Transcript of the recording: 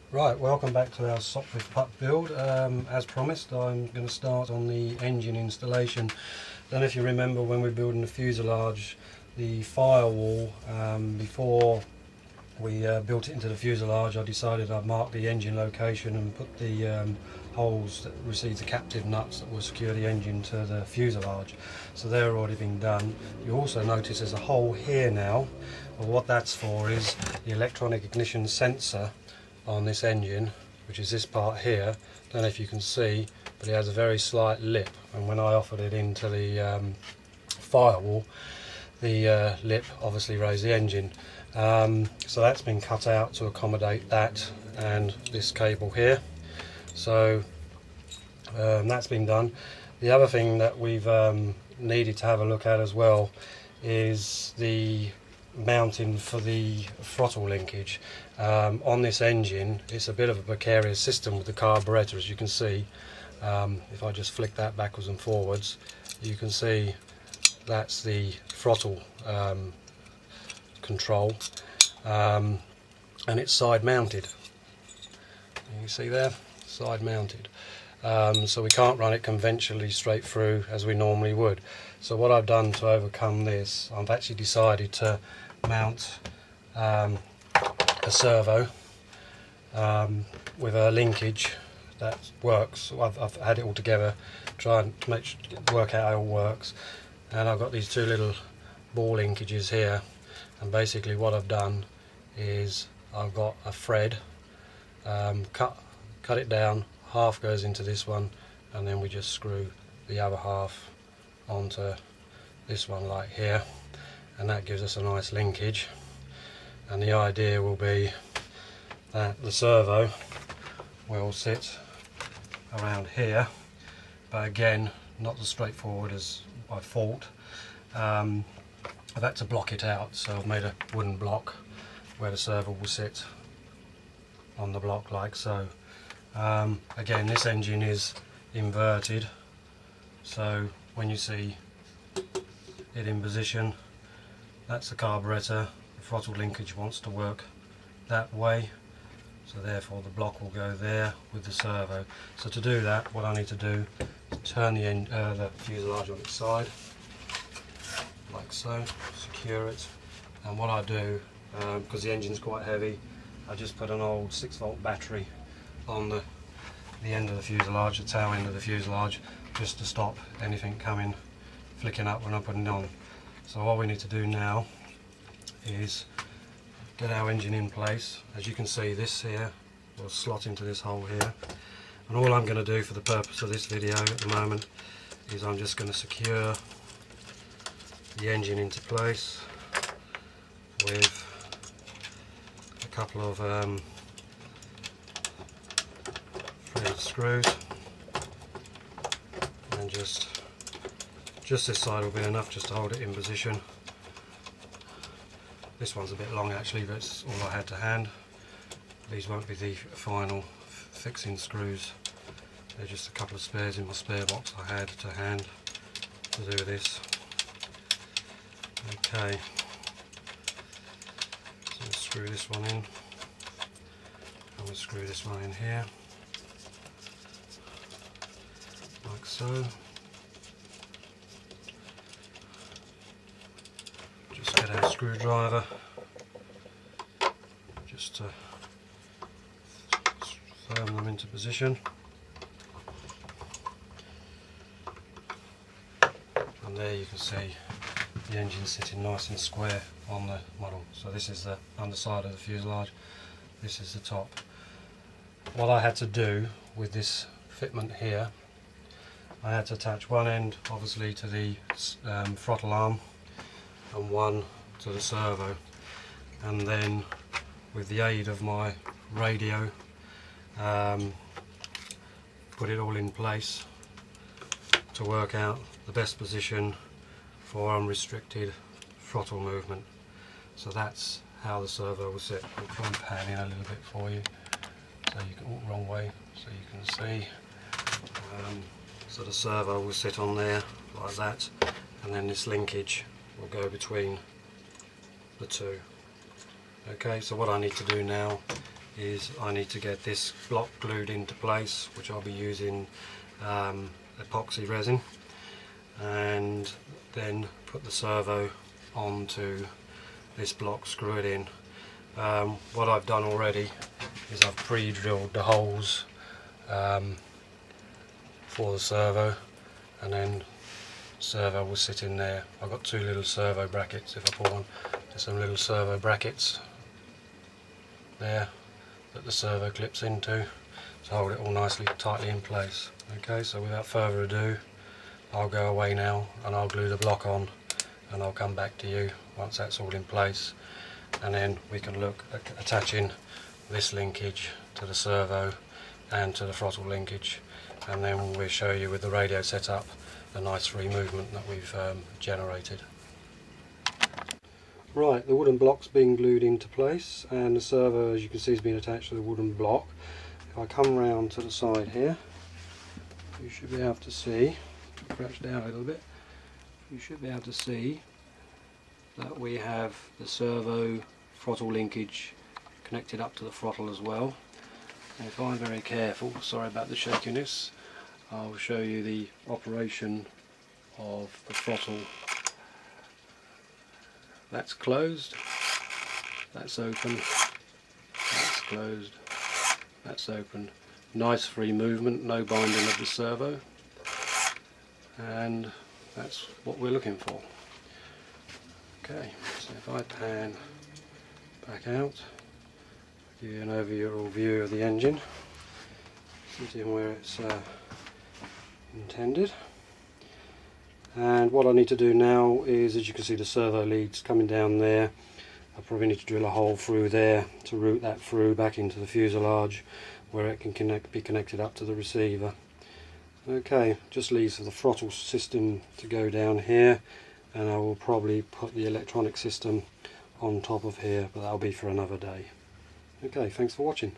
Right, welcome back to our Sopwith putt build. As promised, I'm going to start on the engine installation. Don't know if you remember when we were building the fuselage, the firewall, before we built it into the fuselage, I decided I'd mark the engine location and put the holes that receive the captive nuts that will secure the engine to the fuselage. So they're already been done. You also notice there's a hole here now. Well, what that's for is the electronic ignition sensor on this engine, which is this part here. Don't know if you can see, but it has a very slight lip, and when I offered it into the firewall, the lip obviously raised the engine. So that's been cut out to accommodate that and this cable here. So that's been done. The other thing that we've needed to have a look at as well is the mounting for the throttle linkage. On this engine, it's a bit of a precarious system with the carburetor, as you can see. If I just flick that backwards and forwards, you can see that's the throttle control, and it's side mounted. You see there, side mounted. So we can't run it conventionally straight through as we normally would. So what I've done to overcome this, I've actually decided to mount a servo with a linkage that works. I've had it all together, trying to work out how it all works, and I've got these two little ball linkages here, and basically what I've done is I've got a thread, cut it down, half goes into this one, and then we just screw the other half onto this one like here, and that gives us a nice linkage. And the idea will be that the servo will sit around here, but again not as straightforward as I thought. I've had to block it out, so I've made a wooden block where the servo will sit on the block like so. Again, this engine is inverted, so when you see it in position, that's the carburetor. The throttle linkage wants to work that way, so therefore the block will go there with the servo. So to do that, what I need to do is turn the fuselage on its side like so, secure it, and what I do, because the engine's quite heavy, I just put an old 6-volt battery on the end of the fuselage, the tail end of the fuselage, just to stop anything flicking up when I'm putting it on. So all we need to do now is get our engine in place. As you can see, this here will slot into this hole here, and all I'm going to do for the purpose of this video at the moment is I'm just going to secure the engine into place with a couple of threaded screws, and just this side will be enough just to hold it in position. This one's a bit long actually, but it's all I had to hand. These won't be the final fixing screws, they're just a couple of spares in my spare box I had to hand to do this. Okay, so we'll screw this one in, and we'll screw this one in here, like so. Just get our screwdriver just to firm them into position, and there you can see the engine sitting nice and square on the model. So this is the underside of the fuselage, this is the top. What I had to do with this fitment here, I had to attach one end obviously to the throttle arm and one to the servo, and then with the aid of my radio put it all in place to work out the best position for unrestricted throttle movement. So that's how the servo will sit. I'll try and pan in a little bit for you so you can walk the wrong way so you can see. So the servo will sit on there like that, and then this linkage will go between the two. Okay, so what I need to do now is I need to get this block glued into place, which I'll be using epoxy resin, and then put the servo onto this block, screw it in. What I've done already is I've pre-drilled the holes for the servo, and then servo will sit in there. I've got two little servo brackets. If I put one, there's some little servo brackets there that the servo clips into to hold it all nicely tightly in place. Okay, so without further ado, I'll go away now and I'll glue the block on, and I'll come back to you once that's all in place, and then we can look at attaching this linkage to the servo and to the throttle linkage, and then we'll show you with the radio set up the nice free movement that we've generated. Right, the wooden block's being glued into place, and the servo, as you can see, has been attached to the wooden block. If I come round to the side here, you should be able to see, crouch down a little bit, you should be able to see that we have the servo throttle linkage connected up to the throttle as well. And if I'm very careful, sorry about the shakiness, I'll show you the operation of the throttle. That's closed, that's open, that's closed, that's open. Nice free movement, no binding of the servo, and that's what we're looking for. Okay, so if I pan back out, give you an overall view of the engine, sitting where it's intended. And what I need to do now is, as you can see, the servo leads coming down there. I probably need to drill a hole through there to route that through back into the fuselage, where it can be connected up to the receiver. Okay, just leaves for the throttle system to go down here, and I will probably put the electronic system on top of here, but that'll be for another day. Okay, thanks for watching.